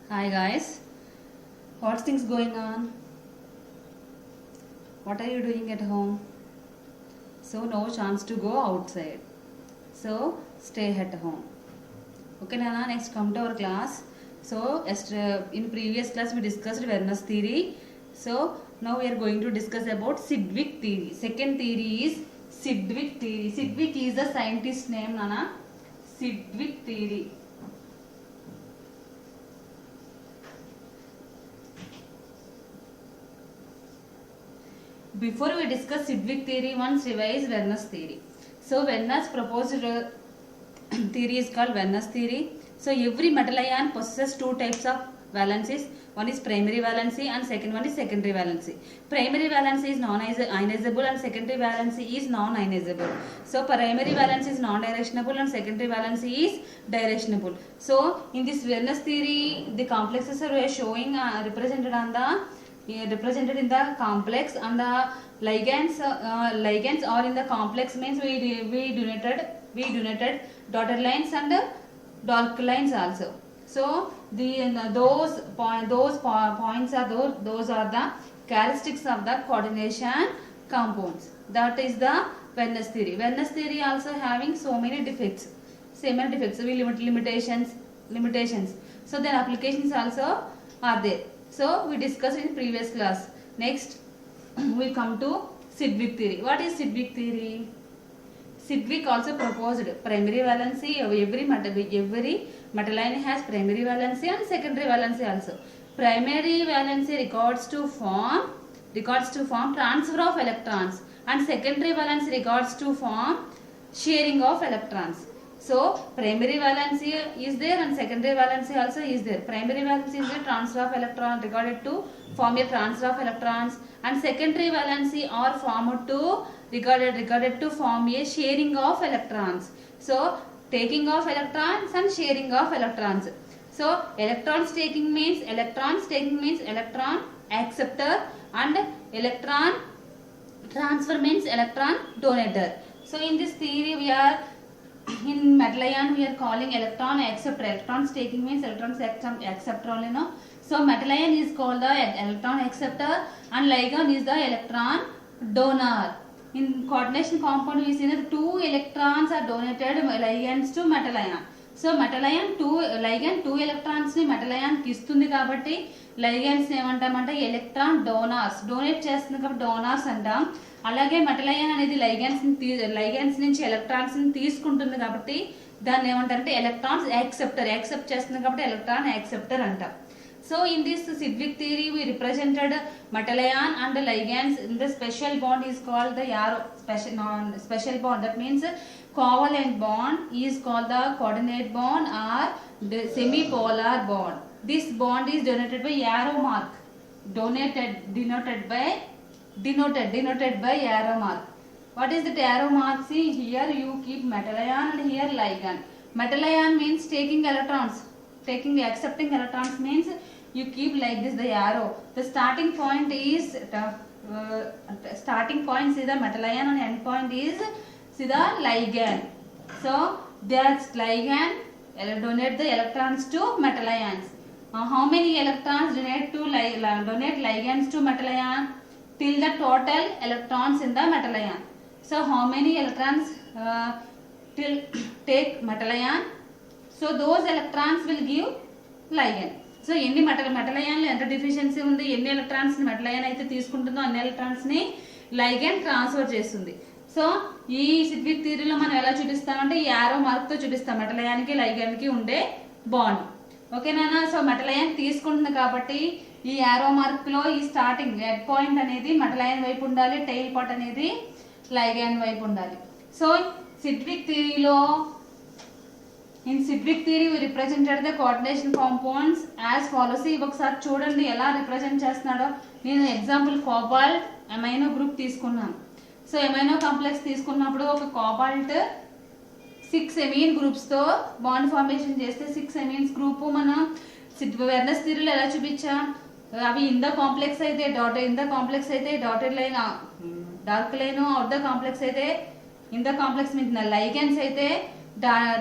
Hi guys, what's things going on? What are you doing at home? So no chance to go outside. So stay at home. Okay, Nana. Next, come to our class. So in previous class we discussed Vernus theory. So now we are going to discuss about Sidgwick theory. Second theory is Sidgwick theory. Sidgwick is the scientist name, Nana. Sidgwick theory. Before we discuss Sidgwick theory, once revise Vernus theory. So Vernus proposed theory is called Vernus theory. So every metal ion possesses two types of valencies. One is primary valency and second one is secondary valency. Primary valency is non-ionizable and secondary valency is non-ionizable. So primary valency is non-directionable and secondary valency is directionable. So in this Vernus theory, the complexes are showing represented on the represented in the complex, and the ligands are in the complex means we denoted dotted lines and dark lines also. So those points are those are the characteristics of the coordination compounds. That is the Vernus theory. Vernus theory also having so many defects, similar defects. We limitations. So their applications also are there. So we discussed in previous class. Next we come to Sidgwick theory. What is Sidgwick theory? Sidgwick also proposed primary valency. Every metal ion has primary valency and secondary valency also. Primary valency regards to form transfer of electrons, and secondary valency regards to form sharing of electrons. So primary valency is there and secondary valency also is there. Primary valency is the transfer of electron regarded to form a transfer of electrons, and secondary valency are formed to regarded to form a sharing of electrons. So taking of electrons and sharing of electrons. So electrons taking means electron acceptor, and electron transfer means electron donator. So in this theory we are in metal ion we are calling electron acceptor. Electrons taking means electrons acceptor only, no. So metal ion is called the electron acceptor and ligand is the electron donor. In coordination compound we see that two electrons are donated ligands to metal ion. So metal ion ligand two electrons ni metal ion ki istundi kabatti ligands ni emantamante electron donors, donate chestundi kabatti donors antam. అలాగే metal ion అనేది లైగన్స్ నుంచి electrons ని తీసుకుంటుంది కాబట్టి దాన్ని ఏమంటారంటే electrons accept చేస్తుంది కాబట్టి ఎలక్ట్రాన్ యాక్సెప్టర్ అంటాం. So in this Sidgwick theory we represented metal ion and ligands in the special bond is called the special bond. That means covalent bond is called the coordinate bond or the semipolar bond. This bond is denoted by arrow mark. Denoted by arrow mark. What is the arrow mark? See, here you keep metal ion and here ligand. Metal ion means taking electrons. Accepting electrons means you keep like this the arrow. The starting point is see the metal ion and end point is see the ligand. So that ligand donate the electrons to metal ions. How many electrons donate ligands to metal ion? Till the total electrons in the metal ion. So how many electrons till take metal ion? So those electrons will give ligand. So ఎన్ని metal ion లో ఎంత deficiency ఉంది, ఎన్ని electrons ని metal ion అయితే తీసుకుంటుందో అన్ని electrons ని లైగండ్ ట్రాన్స్ఫర్ చేస్తుంది. సో ఈ సిద్విక్ థియరీలో మనం ఎలా చూపిస్తామంటే ఈ యారో మార్క్ తో చూపిస్తాం మెటల్ అయాన్ కి లైగండ్ కి ఉండే బాండ్. ఓకేనా? సో మెటల్ అయాన్ తీసుకుంటుంది కాబట్టి ఈ యారో మార్క్ లో ఈ స్టార్టింగ్ హెడ్ పాయింట్ అనేది మెటల్ అయాన్ వైపు ఉండాలి, టైల్ పార్ట్ అనేది లైగండ్ వైపు ఉండాలి. సో సిద్విక్ థియరీలో in Sidgwick theory we represented the coordination compounds as follows. ఒకసారి చూడండి ఎలా రిప్రజెంట్ చేస్తున్నాడో. నేను ఎగ్జాంపుల్ కోబాల్ట్ అమైనో గ్రూప్ తీసుకున్నాను. సో అమైనో కాంప్లెక్స్ తీసుకున్నప్పుడు ఒక కోబాల్ట్ 6 ఎమీన్ గ్రూప్స్ తో బాండ్ ఫార్మేషన్ చేస్తే 6 ఎమీన్స్ గ్రూప్ మనం వెర్నస్ థియరీలో ఎలా చూపించాం? అవి ఇన్ ద కాంప్లెక్స్ అయితే dotted line dark line, out the complex అయితే ఇన్ ద కాంప్లెక్స్ మీద లైగన్స్ అయితే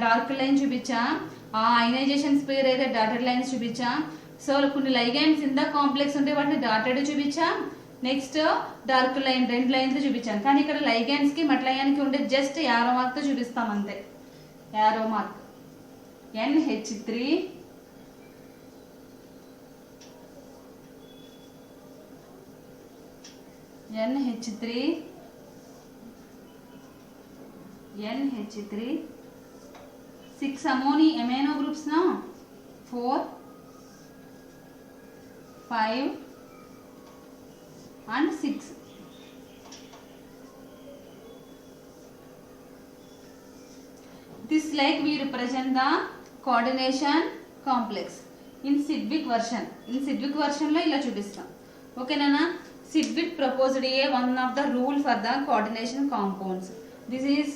డార్క్ లైన్ చూపించాం. అయనైజేషన్ స్పేర్ అయితే డాటెడ్ లైన్స్ చూపించాం. సో కొన్ని లైగెండ్స్ ఇన్ ద కాంప్లెక్స్ ఉంటే వాటిని డాటెడ్ చూపించాం, నెక్స్ట్ డార్క్ లైన్ 2 లైన్తో చూపించాం. కానీ ఇక్కడ లైగెండ్స్ కి మెటలయాన్కి ఉండే జస్ట్ యారో మార్క్ తో చూపిస్తాం అంతే. Arrow mark NH3 6 amino groups now, 4, 5 and 6. This like we represent the coordination complex in Sidgwick version. In Sidgwick version lo ila chupista. Okay nana, Sidgwick proposed one of the rule for the coordination compounds. This is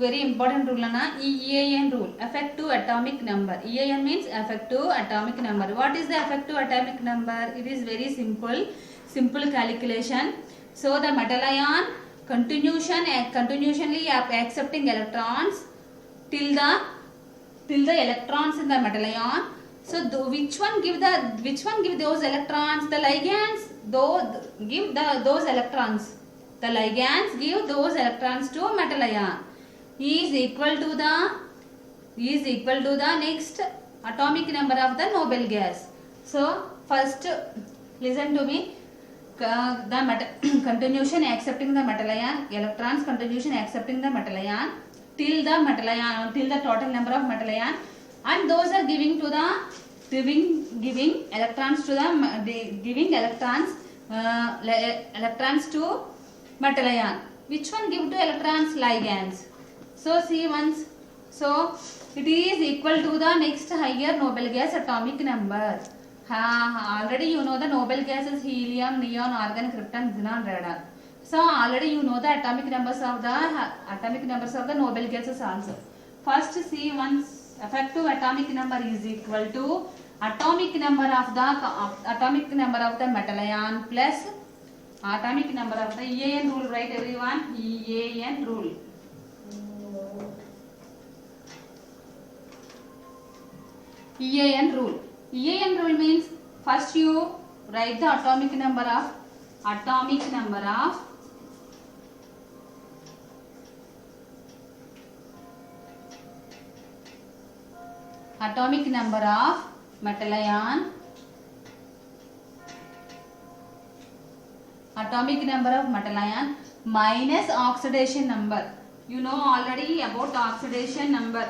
very important rule nana. EAN rule, effective atomic number. EAN means effective atomic number. What is the effective atomic number? It is very simple calculation. So the metal ion continuously accepting electrons till the electrons in the metal ion. So which one give those electrons? The ligands give those electrons. The ligands give those electrons to metal ion. Is equal to the next atomic number of the noble gas. So first listen to me. The continuation accepting the metal ion, electrons continuation accepting the metal ion till the total number of metal ion, and those are giving electrons to electrons to metal ion. Which one give to electrons? Ligands. So see once, so it is equal to the next higher noble gas atomic number. Already you know the noble gases helium, neon, argon, krypton, xenon, radon. So already you know the atomic numbers of the noble gases also. First see once, effective atomic number is equal to atomic number of the metal ion plus atomic number of the EAN rule, right everyone? EAN rule. EAN rule means first you write the atomic number of metal ion, minus oxidation number. You know already about oxidation number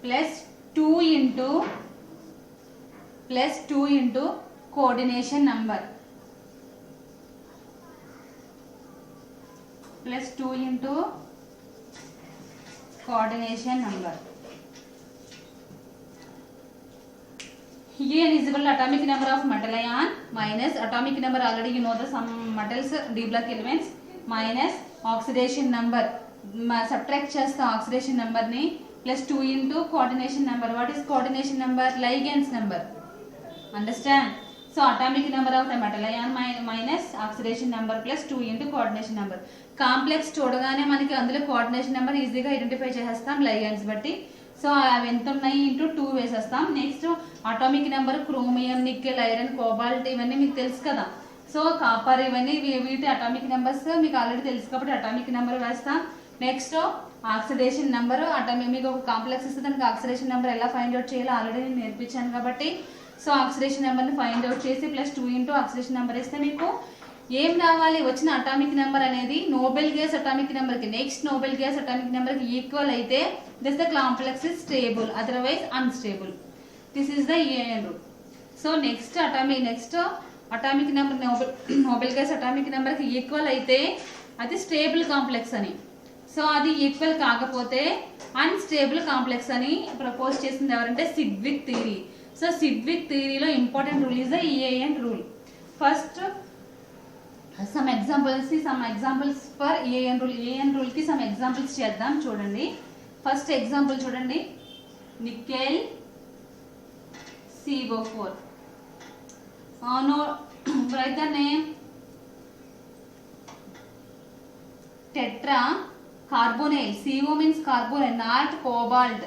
plus 2 into coordination number, plus 2 into coordination number. EAN is equal to atomic number of metal ion minus atomic number, already you know the some metals D block elements, minus oxidation number. Subtract chesta oxidation number ni plus 2 into coordination number. What is coordination number? Ligands number. Understand? So atomic number of the metal ion minus oxidation number plus 2 into coordination number. Complex చూడగానే మనకి అందులో coordination number ఈజీగా identify చేసేస్తాం ligands బట్టి. So అవి ఎంత ఉన్నాయి into 2 వేసేస్తాం. Next atomic number chromium, nickel, iron, cobalt ఇవన్నీ మీకు తెలుసు కదా. సో కాపర్ ఇవన్నీ వీటి అటామిక్ నెంబర్స్ మీకు ఆల్రెడీ తెలుసు కాబట్టి అటామిక్ నెంబర్ వేస్తాం. నెక్స్ట్ ఆక్సిడేషన్ నెంబర్, మీకు ఒక కాంప్లెక్స్ ఇస్తే దానికి ఆక్సిడేషన్ నెంబర్ ఎలా ఫైండ్ అవుట్ చేయాలో ఆల్రెడీ నేను నేర్పించాను కాబట్టి సో ఆక్సిడేషన్ నెంబర్ని ఫైండ్ అవుట్ చేసి ప్లస్ 2 ఇంటూ ఆక్సిడేషన్ నెంబర్ ఇస్తే మీకు ఏం రావాలి? వచ్చిన అటామిక్ నెంబర్ అనేది నోబెల్ గ్యాస్ అటామిక్ నెంబర్కి, నెక్స్ట్ నోబెల్ గ్యాస్ అటామిక్ నెంబర్కి ఈక్వల్ అయితే this the complex is stable, otherwise unstable. This is the EAN rule. So next atomic number noble gas atomic నెంబర్కి ఈక్వల్ అయితే అది స్టేబుల్ కాంప్లెక్స్ అని. So అది equal కాకపోతే unstable complex అని propose చేసింది ఎవరంటే సిడ్విక్ థియరీ. సో సిడ్విక్ థియరీలో important rule is the EAN rule. First some examples for EAN rule. EAN rule కి some examples చేద్దాం. చూడండి ఫస్ట్ ఎగ్జాంపుల్ చూడండి, nickel CO4. no write the name tetra carbonyl, CO means carbonyl not cobalt.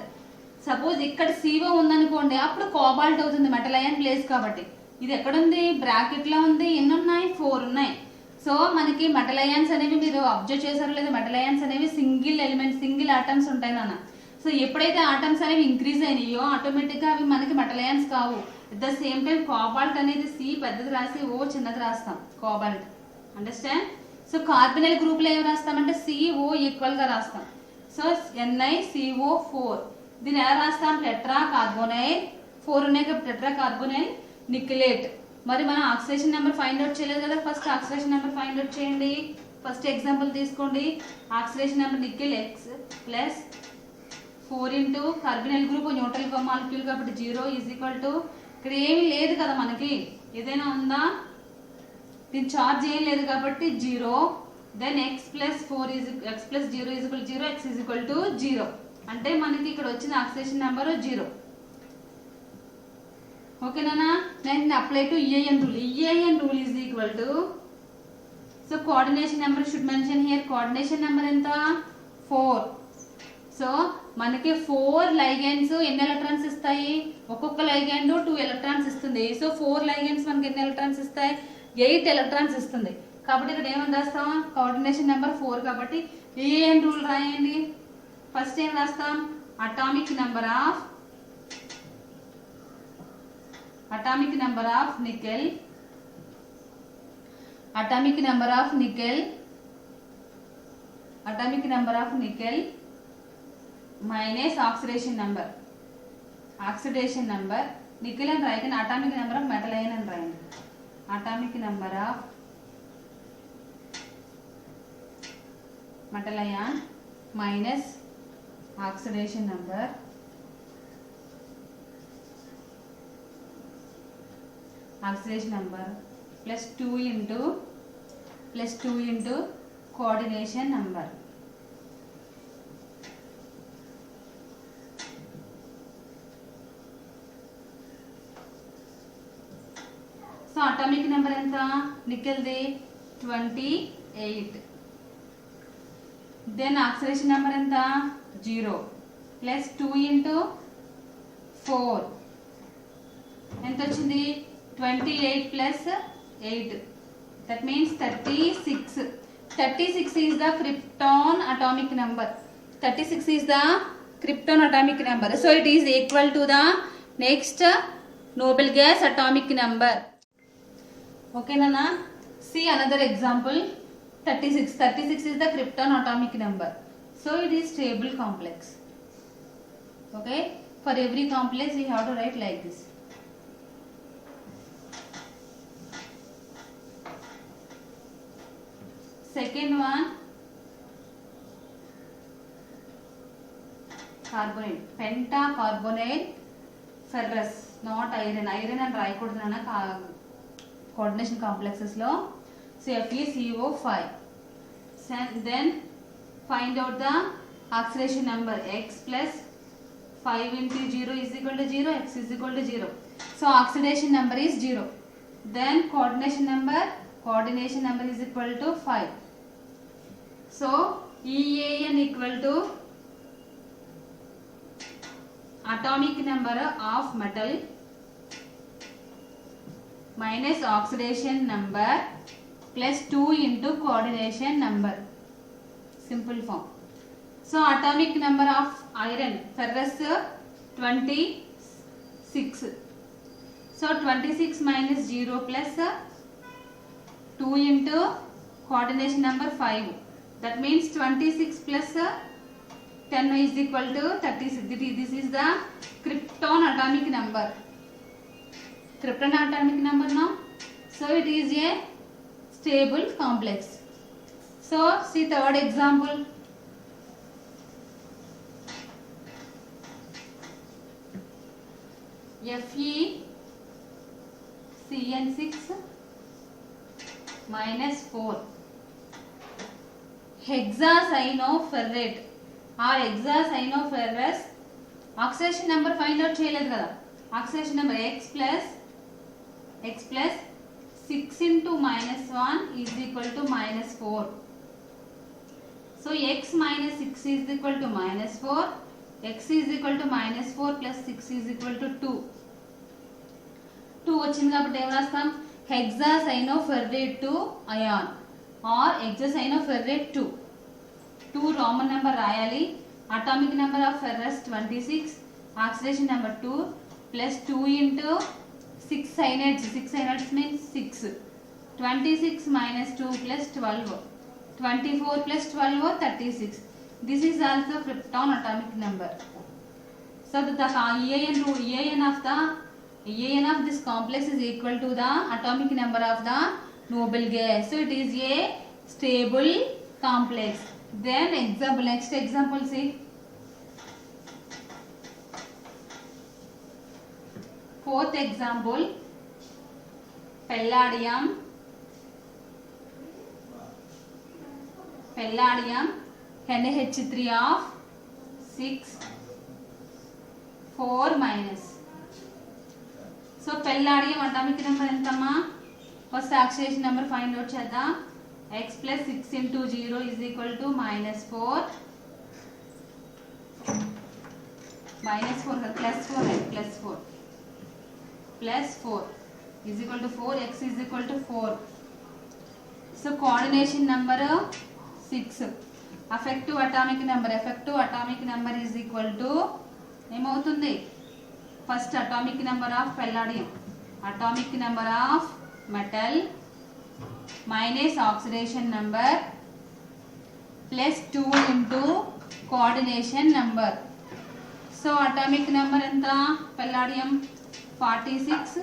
Suppose ఇక్కడ CO ఉందనుకోండి, అప్పుడు cobalt అవుతుంది metal ion place కాబట్టి. ఇది ఎక్కడుంది, బ్రాకెట్ లో ఉంది. ఎన్ని ఉన్నాయి, 4 ఉన్నాయి. సో మనకి మెటల్ అయాన్స్ అనేవి మీరు అబ్జర్వ్ చేశారో లేదు, మెటల్ అయాన్స్ అనేవి సింగిల్ ఎలిమెంట్, సింగిల్ ఆటమ్స్ ఉంటాయి నాన్న. సో ఎప్పుడైతే ఆటమ్స్ అనేవి ఇంక్రీజ్ అయినాయో ఆటోమేటిక్ గా అవి మనకి మెటల్ అయాన్స్ కావు. At the same time cobalt అనేది C పెద్దది రాసి O చిన్నది రాస్తాం, cobalt. Understand? So carbonyl group లో ఏం రాస్తామంటే CO ఈక్వల్ గా రాస్తాం. So NiCO4. దీన్ని ఎలా రాస్తాం, టెట్రా కార్బోనైల్. 4 ఉన్నాయి కాబట్టి టెట్రా కార్బోనైల్ నికెలేట్. మరి మనం ఆక్సిడేషన్ నెంబర్ ఫైండ్ అవుట్ చేయలేదు కదా, first oxidation number find out చేయండి. ఫస్ట్ ఎగ్జాంపుల్ తీసుకోండి. Oxidation number nickel X plus 4 into carbonyl group neutral molecule కాబట్టి 0 ఈజ్ ఈక్వల్ టు, ఇక్కడ ఏమీ లేదు కదా మనకి, ఏదైనా ఉందా, దీని చార్జ్ ఏం లేదు కాబట్టి 0. Then x plus 0 is equal 0, x is equal to 0. అంటే మనకి ఇక్కడ వచ్చిన ఆక్సిడేషన్ నెంబర్ 0. ఓకేనా? Next apply to EAN rule. EAN rule is equal to, so coordination number should mention here. Coordination number ఎంత, 4. సో మనకి 4 లైగెండ్స్ ఎన్ని electrons ఇస్తాయి, ఒక్కొక్క లైగెండ్ 2 ఎలక్ట్రాన్స్ ఇస్తుంది. సో 4 లైగెండ్స్ మనకి ఎన్ని ఎలక్ట్రాన్స్ ఇస్తాయి, 8 ఎలక్ట్రాన్స్ ఇస్తుంది. కాబట్టి ఇక్కడ ఏమని రాస్తాం, కోఆర్డినేషన్ నెంబర్ 4 కాబట్టి EAN రూల్ రాయండి. ఫస్ట్ ఏం రాస్తాం, atomic number of nickel, atomic number of nickel minus oxidation number nickel అని రాయకండి, atomic number of metal ion అని రాయండి. Atomic number of metal ion minus oxidation number plus 2 into coordination number. So atomic number ఎంత నికెల్ది, 28. Then oxidation number ఎంత, 0 plus 2 into 4 ఎంత వచ్చింది, 28 plus 8, that means 36. 36 is the krypton atomic number. 36 is the krypton atomic number. So it is equal to the next Nobel gas atomic number. ఓకేనా? See another example. 36 is the krypton atomic number. So it is stable complex. Okay, for every complex we have to write like this. Second one, carbonate, pentacarbonyl ferrous, not iron and రాయకూడదు coordination complexes లో. So FeCO5. Then find out the oxidation number. X plus 5 into 0 is equal to 0, x is equal to 0. So oxidation number is 0. Then coordination number is equal to 5. So EAN equal to atomic number of metal minus oxidation number plus 2 into coordination number. Simple form. So atomic number of iron, ferrous 26. So 26 minus 0 plus 2 into coordination number 5. That means 26 plus 10 is equal to 36. This is the krypton atomic number. Now. So it is a stable complex. So see third example. FeCN6 minus 4 hexacyanoferrate or hexacyanoferrous. Oxidation number find out చేయలేదు కదా. Oxidation number x plus 6 into minus 1 is equal to minus 4. So x minus 6 is equal to minus 4. X is equal to minus 4 plus 6 is equal to 2. 2 వచ్చింది కాబట్టి ఏం రాస్తాం? హెక్సాసైనోఫెర్రేట్ ion are హెక్సాసైనోఫెర్రేట్ 2. 2 Raman number రాయాలి. Atomic number of ferrous 26, oxidation number 2 plus 2 into 6 cyanides. 6 cyanides means 6. 26 minus 2 plus 12. 24 plus 12 36. This is also krypton atomic number. So the EAN of this complex is equal to the atomic number of the noble gas. So it is a stable complex. Then example, next example see. Fourth example, palladium NaH3 of 6 4 minus. So palladium atomic number entama? First oxidation number find out chedam. X plus 6 into 0 is equal to minus 4 plus 4 plus 4 is equal to 4. X is equal to 4. So coordination number 6. Effective atomic number is equal to ఏమవుతుంది? First atomic number of palladium, atomic number of metal minus oxidation number plus 2 into coordination number. So atomic number ఎంత? palladium 46,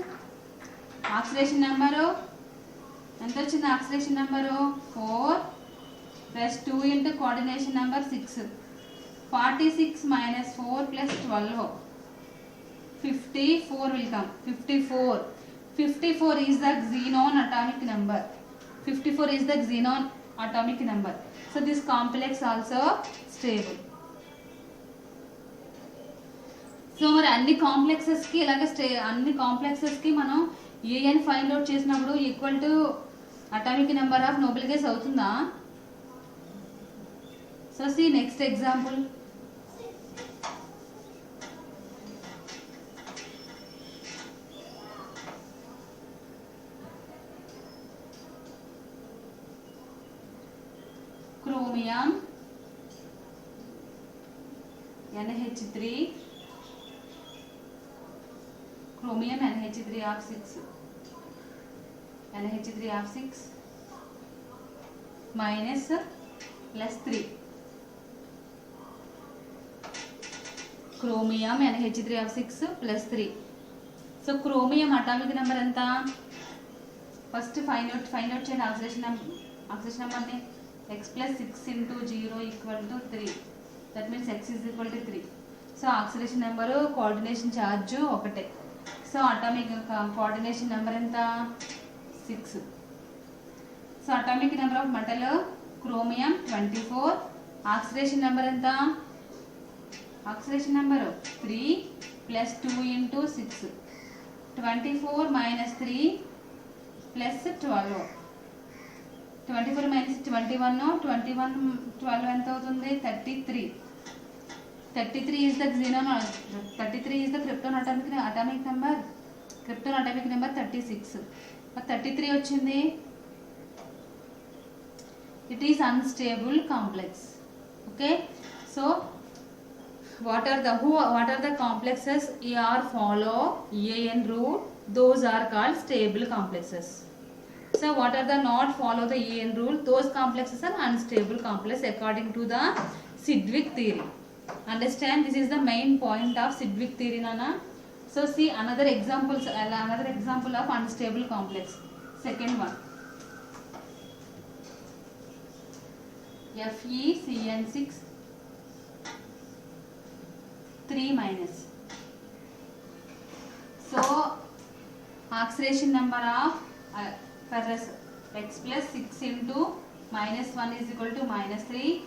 oxidation number ఎంత వచ్చింది? oxidation number 4 plus 2 into coordination number 6. 46 minus 4 plus 12. 54 will come. 54 is the xenon atomic number. 54 is the xenon atomic number. So this complex also stable. So మరి అన్ని కాంప్లెక్సెస్కి ఇలాగే అన్ని కాంప్లెక్సెస్కి మనం ఏఎన్ ఫైండ్ అవుట్ చేసినప్పుడు equal to atomic number of noble gas అవుతుందా? So see next example. Chromium NH3 chromium NH3 of 6 minus plus 3. chromium NH3 of 6 plus 3. So chromium atomic number enta? First find out చేయండి oxidation number ni. X plus 6 into 0 equal to 3. That means X is equal to 3. So oxidation number coordination charge ఒకటే. So atomic coordination number enta? 6. So atomic number of metal chromium 24. Oxidation number enta? Oxidation number 3 plus 2 into 6. 24 minus 3 plus 12. 24 minus 21 12 ఎంత అవుతుంది? 33. 33 is the xenon. 33 is the krypton atomic number. Krypton atomic number 36. But 33 వచ్చింది. It is unstable complex. Okay. So what are the complexes ER follow EAN rule? Those are called stable complexes. So what are the not follow the EAN rule? Those complexes are unstable complex according to the Sidgwick theory. Understand, this is the main point of Sidgwick theory, Nana. So see another example of unstable complex. Second one, FeCN6 3 minus. So oxidation number of ferrous X plus 6 into minus 1 is equal to minus 3.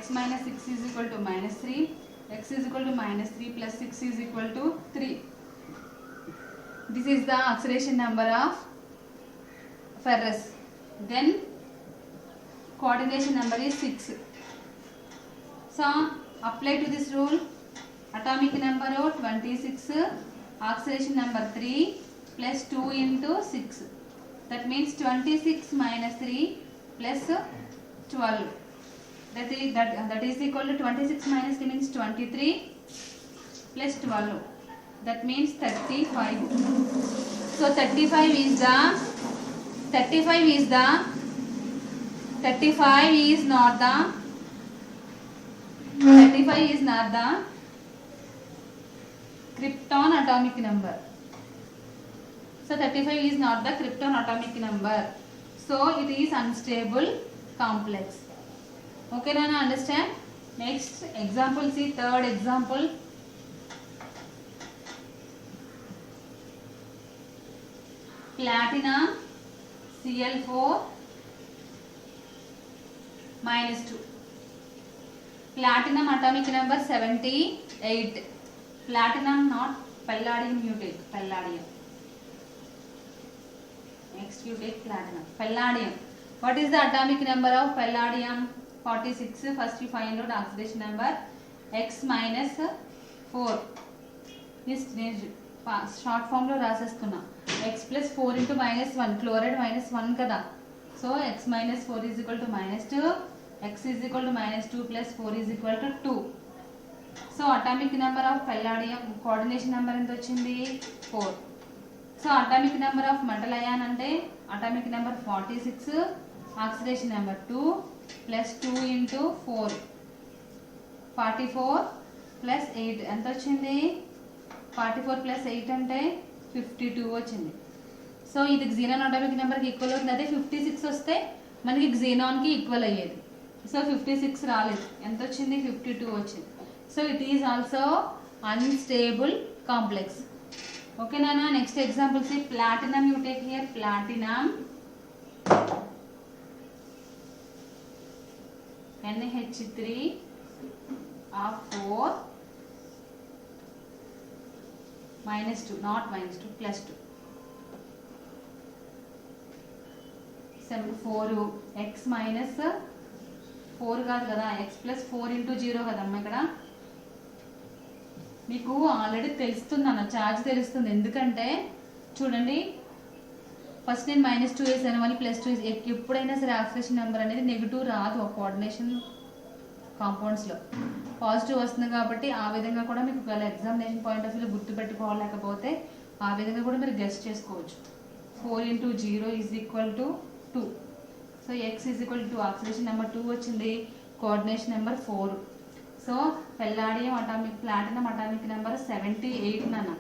X minus 6 is equal to minus 3. X is equal to minus 3 plus 6 is equal to 3. This is the oxidation number of ferrous. Then coordination number is 6. So apply to this rule. Atomic number of 26, oxidation number 3 plus 2 into 6. That means 26 minus 3 plus 12. That is equal to 26 minus 3 means 23 plus 12. That means 35. So 35 is not the krypton atomic number. So 35 is not the krypton atomic number. So it is unstable complex. Okay, now understand. Next example, see third example. Platinum Cl4 minus 2. Platinum atomic number 78. Platinum, not palladium, you take palladium. Next you take platinum. Palladium. What is the atomic number of palladium? 46. First we find out oxidation number. X minus 4. This short form lo rasestunna. X plus 4 into minus 1. Chloride minus 1 kada. So x minus 4 is equal to minus 2. X is equal to minus 2 plus 4 is equal to 2. So atomic number of palladium, coordination number ఎంత వచ్చింది 4. So atomic number of metal ion అంటే atomic number 46, oxidation number 2 plus 2 into 4. 44 plus 8 ఎంత వచ్చింది 44 plus 8 అంటే 52 వచ్చింది. So ఇది xenon atomic number కి equal అవుతుంది. అదే 56 వస్తే మనకి xenon కి ఈక్వల్ అయ్యేది. సో 56 రాలేదు, ఎంత వచ్చింది 52 వచ్చింది. So it is also unstable complex. Okay Nana, next example, see platinum, you take here platinum NH3 of 4 minus 2, not minus 2, plus 2. 4 x minus 4 కాదు కదా, x plus 4 into 0 కదమ్మ. ఇక్కడ మీకు ఆల్రెడీ తెలుస్తుంది అన్న, ఛార్జ్ తెలుస్తుంది. ఎందుకంటే చూడండి, ఫస్ట్ నేను -2 వేసాను, మళ్ళీ +2. ఎప్పుడైనా సరే ఆక్సిడేషన్ నెంబర్ అనేది నెగిటివ్ రాదు కోఆర్డినేషన్ కాంపౌండ్స్లో, పాజిటివ్ వస్తుంది. కాబట్టి ఆ విధంగా కూడా మీకు ఒకవేళ ఎగ్జామినేషన్ పాయింట్ ఆఫ్ వ్యూలో గుర్తుపెట్టుకోలేకపోతే ఆ విధంగా కూడా మీరు గెస్ చేసుకోవచ్చు. 4 into 0 is equal to 2. So x is equal to 2, oxidation number 2 వచ్చింది, coordination number 4. So palladium atomic, platinum atomic number 78 nana.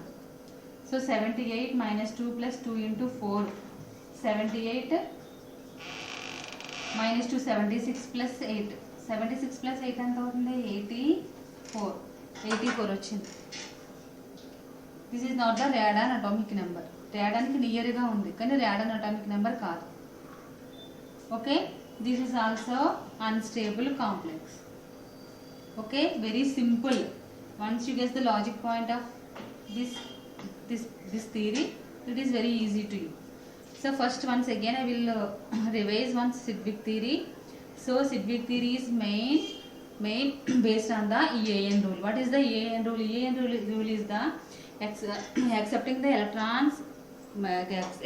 So 78 minus 2 plus 2 into 4. 78 minus 2, 76 plus 8. 76 plus 8 ఎంత అవుతుంది 84. 84 వచ్చింది. This is not the radon atomic number. రేడాన్కి నియర్గా ఉంది కానీ radon atomic number కాదు. Okay, this is also unstable complex. Okay, very simple. Once you guess the logic point of this theory, it is very easy to you. So first, once again I will revise once Sidgwick theory. So Sidgwick theory is main based on the EAN rule. What is the EAN rule? EAN rule is the accepting the electrons,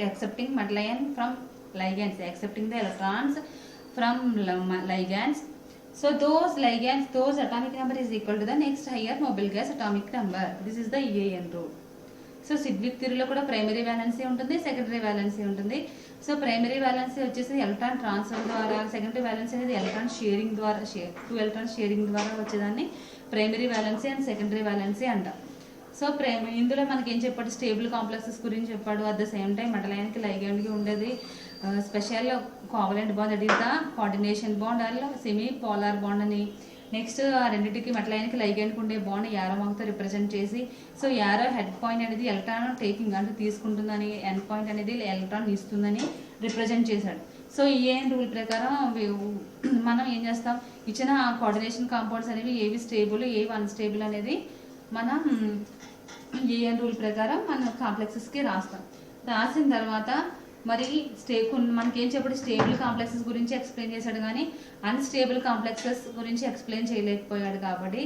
accepting metal ion from ligands, accepting the electrons from ligands. So those ligands, those atomic number is equal to the next higher noble gas atomic number. This is the EAN rule. So Sidgwick థియరీలో కూడా primary valency ఉంటుంది, secondary valency ఉంటుంది. So primary valency వచ్చేసి electron transfer ద్వారా, secondary valency అనేది electron sharing ద్వారా, 2 electron sharing ద్వారా వచ్చేదాన్ని primary valency and secondary valency అంటాం. సో ఇందులో మనకి ఏం చెప్పాడు, స్టేబుల్ కాంప్లెక్సెస్ గురించి చెప్పాడు. At the same time metal అయాన్కి లైగండ్కి ఉండేది special covalent bond, that is the coordination bond or semi polar bond అని. నెక్స్ట్ ఆ రెండింటికి మెటల్ అయాన్కి లైగండ్కి ఉండే బాండ్ యారో మార్క్తో రిప్రజెంట్ చేసి, సో యారో హెడ్ పాయింట్ అనేది ఎలక్ట్రాన్ టేకింగ్ అంటే తీసుకుంటుందని, ఎండ్ పాయింట్ అనేది ఎలక్ట్రాన్ ఇస్తుందని రిప్రజెంట్ చేశాడు. సో ఈఏఎన్ రూల్ ప్రకారం మనం ఏం చేస్తాం, ఇచ్చిన కోఆర్డినేషన్ కాంపౌండ్స్ అనేవి ఏవి స్టేబుల్ ఏవి అన్స్టేబుల్ అనేది మనం ఈఏఎన్ రూల్ ప్రకారం మన కాంప్లెక్సెస్కి రాస్తాం. రాసిన తర్వాత మరి మనకేం చెప్పాడు, స్టేబుల్ కాంప్లెక్సెస్ గురించి ఎక్స్ప్లెయిన్ చేశాడు కానీ అన్స్టేబుల్ కాంప్లెక్సెస్ గురించి ఎక్స్ప్లెయిన్ చేయలేకపోయాడు. కాబట్టి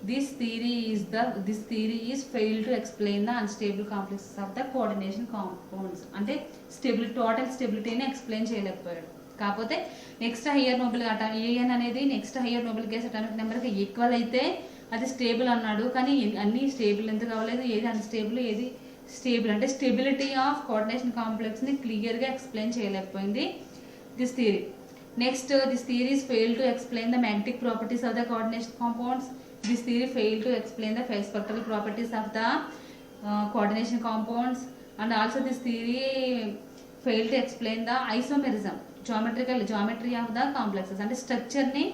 this theory is fail to explain the unstable complexes of the coordination compounds. అంటే టోటల్ స్టెబిలిటీని ఎక్స్ప్లెయిన్ చేయలేకపోయాడు. కాకపోతే నెక్స్ట్ హయ్యర్ నోబెల్ ఏఎన్ అనేది next higher Nobel gas atomic నెంబర్కి ఈక్వల్ అయితే అది స్టేబుల్ అన్నాడు. కానీ అన్ని స్టేబుల్ ఎందుకు అవ్వలేదు, ఏది అన్స్టేబుల్ ఏది స్టేబుల్ అంటే స్టెబిలిటీ ఆఫ్ కోఆర్డినేషన్ కాంప్లెక్స్ని క్లియర్గా ఎక్స్ప్లెయిన్ చేయలేకపోయింది this theory. Next this theory is fail to explain the magnetic properties of the coordination compounds. This theory failed to explain the spectral properties of the coordination compounds, and also this theory failed to explain the isomerism, geometry of the complexes. అంటే స్ట్రక్చర్ని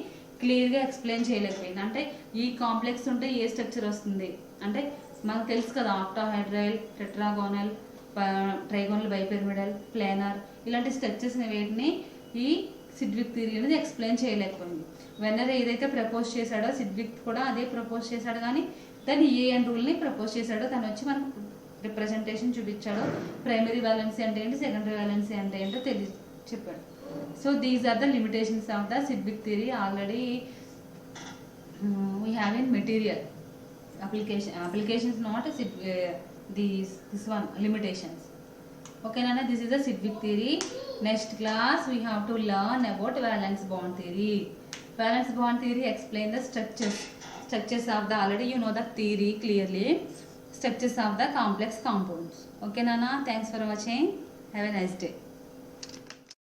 క్లియర్గా explain చేయలేకపోయింది. అంటే ఈ complex ఉంటే ఏ structure వస్తుంది అంటే మనకు తెలుసు కదా, octahedral, tetragonal, trigonal, bipyramidal, planar ఇలాంటి స్ట్రక్చర్స్ వేటిని ఈ సిడ్విక్ థియరీ అనేది ఎక్స్ప్లెయిన్ చేయలేకపోయింది. వెన్నర్ ఏదైతే ప్రపోజ్ చేశాడో సిడ్విక్ కూడా అదే ప్రపోజ్ చేశాడు, కానీ దాన్ని ఏఎన్ రూల్ని ప్రపోజ్ చేశాడు. తను వచ్చి మనకు రిప్రజెంటేషన్ చూపించాడు, ప్రైమరీ వ్యాలెన్సీ అంటే ఏంటి, సెకండరీ వ్యాలెన్సీ అంటే ఏంటో చెప్పాడు. So these are the limitations of the Sidgwick theory. Already we have in material applications not this one limitations. Okay Nana, this is the Sidgwick theory. Next class we have to learn about valence bond theory. Valence bond theory explain the structures of the, already you know the theory clearly, structures of the complex compounds. Okay Nana, thanks for watching. Have a nice day.